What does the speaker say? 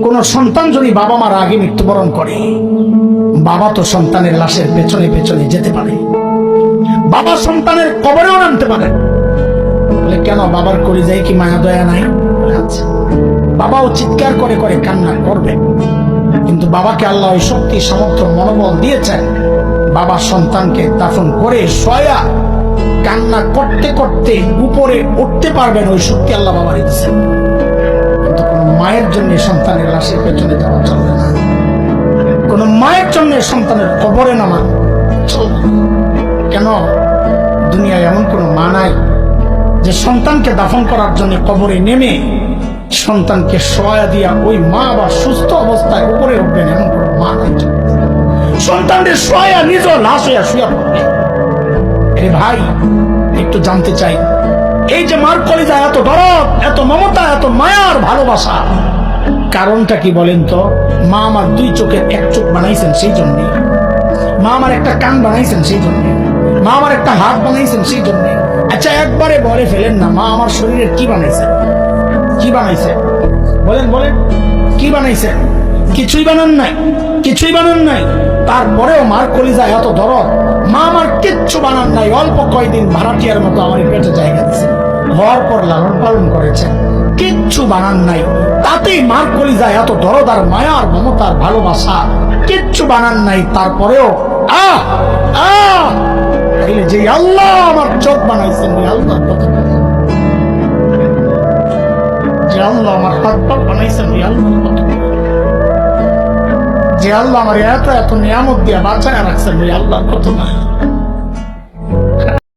কোন সন্তান যদি বাবা মার আগে মৃত্যুবরণ করে, বাবা তো সন্তানের লাশের পেছনে পেছনে যেতে পারে, বাবা সন্তানের কবরেও নামতে পারে। বলে কেন, বাবার কলিজায় কি মায়া দয়া নাই? আচ্ছা, বাবাও চিৎকার করে করে কান্না করবে, কিন্তু বাবাকে আল্লাহ ওই শক্তি সামর্থ্য মনোবল দিয়েছেন, বাবা সন্তানকে দাফন করে শোয়া কান্না করতে করতে উপরে উঠতে পারবেন, ওই শক্তি আল্লাহ বাবা দিয়েছেন। কিন্তু কোন মায়ের জন্য সন্তানের লাশের পেছনে যাওয়া চলবে না, কোন মায়ের জন্য সন্তানের কবরে নামা চলবে না। কেন, দুনিয়ায় এমন কোন মা নাই যে সন্তানকে দাফন করার জন্য কবরে নেমে সন্তানকে শোয়া দিয়া ওই মা বা সুস্থ অবস্থায় উপরে উঠবেন, এমন কোন মা নাই। সন্তানদের শোয়া নিজ লাশ হইয়া শুয়া পড়বে। আরে ভাই, একটু জানতে চাই, এই যে মার কলিজা এত দরদ, এত মমতা, এত মায়ার ভালোবাসা, কারণটা কি বলেন তো? মা আমার দুই চোখের এক চোখ বানাইছেন সেই জন্যে, মা আমার একটা কান বানাইছেন সেই জন্যে, মা আমার একটা হাত বানাইছেন সেই জন্যে। আচ্ছা, একবারে বলে ফেলেন না, মা আমার শরীরের কি বানাইছে? কি বানাইছে বলেন, বলেন কি বানাইছে? কিছুই বানান নাই, কিছুই বানান নাই। তারপরেও মার কলিজা এত দরদ, মা আমার কিচ্ছু বানান নাই, অল্প কয়দিন ভাড়াটিয়ার মতো আমার পেটে জায়গা দিয়েছে, হওয়ার পর লালন পালন করেছেন, কিচ্ছু বানান নাই, তাতেই মার কলিজা এত দরদ আর মায়ার মমতার ভালোবাসা, কিচ্ছু বানান নাই। তারপরেও যে আল্লাহ আমার চোখ বানাইছেন, আল্লাহ যে আল্লাহ আমার হাত পা বানাইছেন, যে আল্লাহ আমার এত এত নিয়ামত দিয়ে বাঁচায় রাখছেন, আল্লাহ কত না।